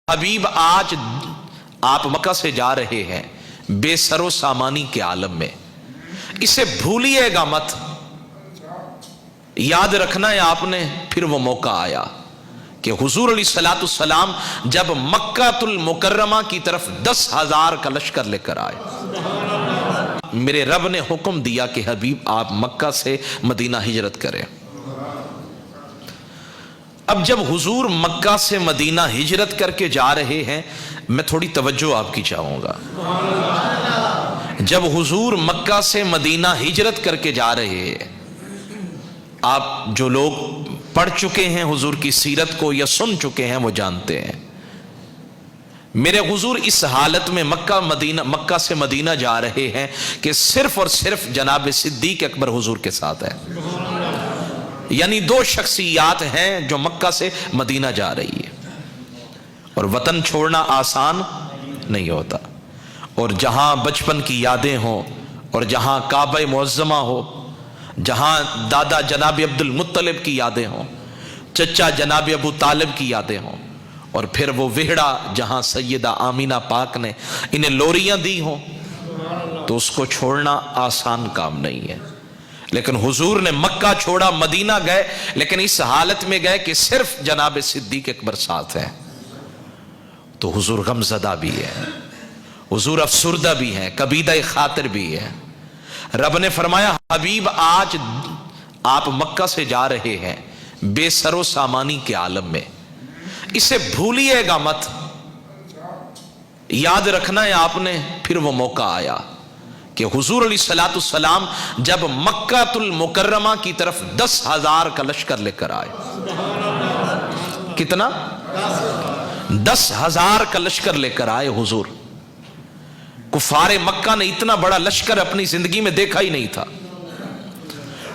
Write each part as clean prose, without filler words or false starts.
حبیب آج آپ مکہ سے جا رہے ہیں بے سر و سامانی کے عالم میں، اسے بھولیے گا مت، یاد رکھنا ہے آپ نے۔ پھر وہ موقع آیا کہ حضور علیہ السلام جب مکہ المکرمہ کی طرف 10,000 کا لشکر لے کر آئے، میرے رب نے حکم دیا کہ حبیب آپ مکہ سے مدینہ ہجرت کریں۔ اب جب حضور مکہ سے مدینہ ہجرت کر کے جا رہے ہیں، میں تھوڑی توجہ آپ کی چاہوں گا۔ جب حضور مکہ سے مدینہ ہجرت کر کے جا رہے ہیں، آپ جو لوگ پڑھ چکے ہیں حضور کی سیرت کو یا سن چکے ہیں وہ جانتے ہیں، میرے حضور اس حالت میں مکہ سے مدینہ جا رہے ہیں کہ صرف اور صرف جناب صدیق اکبر حضور کے ساتھ ہے، یعنی دو شخصیات ہیں جو مکہ سے مدینہ جا رہی ہے۔ اور وطن چھوڑنا آسان نہیں ہوتا، اور جہاں بچپن کی یادیں ہوں، اور جہاں کعبہ معظمہ ہو، جہاں دادا جناب عبد المطلب کی یادیں ہوں، چچا جناب ابو طالب کی یادیں ہوں، اور پھر وہ وہڑا جہاں سیدہ آمینہ پاک نے انہیں لوریاں دی ہوں، تو اس کو چھوڑنا آسان کام نہیں ہے۔ لیکن حضور نے مکہ چھوڑا، مدینہ گئے، لیکن اس حالت میں گئے کہ صرف جناب صدیق اکبر ساتھ ہیں۔ تو حضور غمزدہ بھی ہے، حضور افسردہ بھی ہیں، کبیدہ خاطر بھی ہے۔ رب نے فرمایا حبیب آج آپ مکہ سے جا رہے ہیں بے سر و سامانی کے عالم میں، اسے بھولیے گا مت، یاد رکھنا ہے آپ نے۔ پھر وہ موقع آیا کہ حضور علیہ السلام جب مکہ المکرمہ کی طرف 10,000 کا لشکر لے کر آئے۔ کتنا؟ 10,000 کا لشکر لے کر آئے حضور۔ کفار مکہ نے اتنا بڑا لشکر اپنی زندگی میں دیکھا ہی نہیں تھا،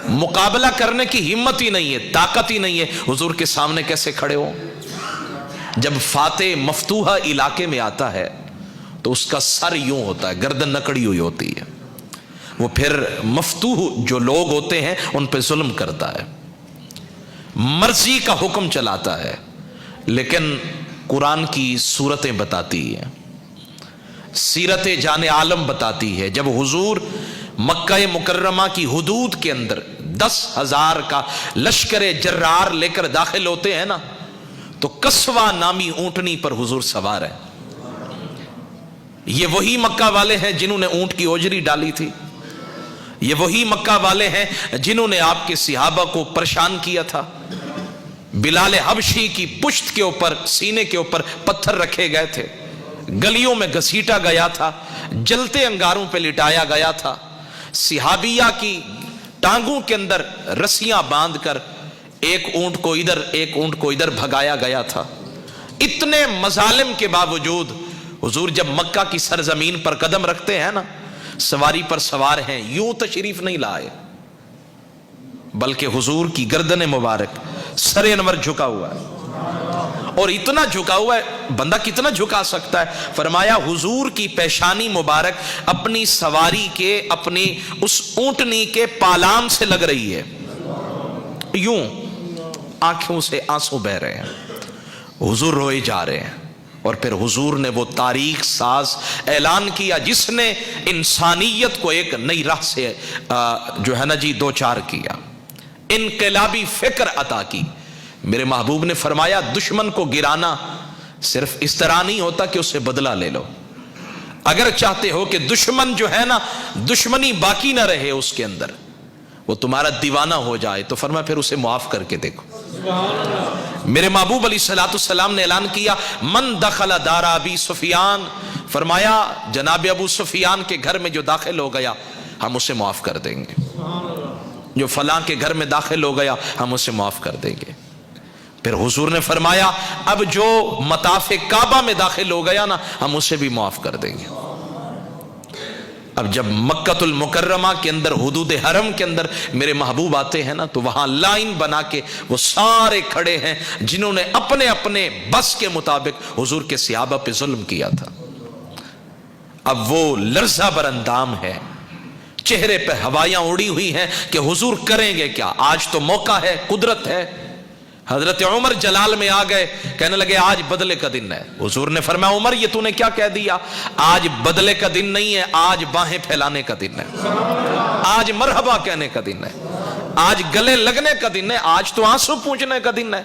مقابلہ کرنے کی ہمت ہی نہیں ہے، طاقت ہی نہیں ہے، حضور کے سامنے کیسے کھڑے ہو؟ جب فاتح مفتوحہ علاقے میں آتا ہے تو اس کا سر یوں ہوتا ہے، گردن نکڑی ہوئی ہوتی ہے، وہ پھر مفتوح جو لوگ ہوتے ہیں ان پہ ظلم کرتا ہے، مرضی کا حکم چلاتا ہے۔ لیکن قرآن کی صورتیں بتاتی ہیں، سیرت جان عالم بتاتی ہے، جب حضور مکہ مکرمہ کی حدود کے اندر 10,000 کا لشکر جرار لے کر داخل ہوتے ہیں نا، تو کسوہ نامی اونٹنی پر حضور سوار ہے۔ یہ وہی مکہ والے ہیں جنہوں نے اونٹ کی اوجری ڈالی تھی، یہ وہی مکہ والے ہیں جنہوں نے آپ کے صحابہ کو پریشان کیا تھا۔ بلال حبشی کی پشت کے اوپر، سینے کے اوپر پتھر رکھے گئے تھے، گلیوں میں گھسیٹا گیا تھا، جلتے انگاروں پہ لٹایا گیا تھا، صحابیہ کی ٹانگوں کے اندر رسیاں باندھ کر ایک اونٹ کو ادھر ایک اونٹ کو ادھر بھگایا گیا تھا۔ اتنے مظالم کے باوجود حضور جب مکہ کی سرزمین پر قدم رکھتے ہیں نا، سواری پر سوار ہیں، یوں تشریف نہیں لائے، بلکہ حضور کی گردن مبارک سر انور جھکا ہوا ہے، اور اتنا جھکا ہوا ہے بندہ کتنا جھکا سکتا ہے؟ فرمایا حضور کی پیشانی مبارک اپنی سواری کے، اپنی اس اونٹنی کے پالان سے لگ رہی ہے، یوں آنکھوں سے آنسو بہ رہے ہیں، حضور روئے جا رہے ہیں۔ اور پھر حضور نے وہ تاریخ ساز اعلان کیا جس نے انسانیت کو ایک نئی راہ سے جو ہے نا جی دو چار کیا، انقلابی فکر عطا کی۔ میرے محبوب نے فرمایا دشمن کو گرانا صرف اس طرح نہیں ہوتا کہ اس سے بدلہ لے لو، اگر چاہتے ہو کہ دشمن جو ہے نا دشمنی باقی نہ رہے اس کے اندر، وہ تمہارا دیوانہ ہو جائے، تو فرمایا پھر اسے معاف کر کے دیکھو۔ میرے محبوب علیہ السلام نے اعلان کیا من دخل دار ابی سفیان، فرمایا جناب ابو سفیان کے گھر میں جو داخل ہو گیا ہم اسے معاف کر دیں گے، جو فلاں کے گھر میں داخل ہو گیا ہم اسے معاف کر دیں گے۔ پھر حضور نے فرمایا اب جو مطاف کعبہ میں داخل ہو گیا نا ہم اسے بھی معاف کر دیں گے۔ اب جب مکہ المکرمہ کے اندر حدود حرم کے اندر میرے محبوب آتے ہیں نا، تو وہاں لائن بنا کے وہ سارے کھڑے ہیں جنہوں نے اپنے اپنے بس کے مطابق حضور کے صحابہ پہ ظلم کیا تھا۔ اب وہ لرزہ بر اندام ہے، چہرے پہ ہوائیاں اڑی ہوئی ہیں کہ حضور کریں گے کیا؟ آج تو موقع ہے، قدرت ہے، حضرت عمر جلال میں آ گئے، کہنے لگے آج بدلے کا دن ہے۔ حضور نے فرمایا عمر یہ تو نے کیا کہہ دیا؟ آج بدلے کا دن نہیں ہے، آج باہیں پھیلانے کا دن ہے، آج مرحبا کہنے کا دن ہے، آج گلے لگنے کا دن ہے، آج تو آنسو پوچھنے کا دن ہے۔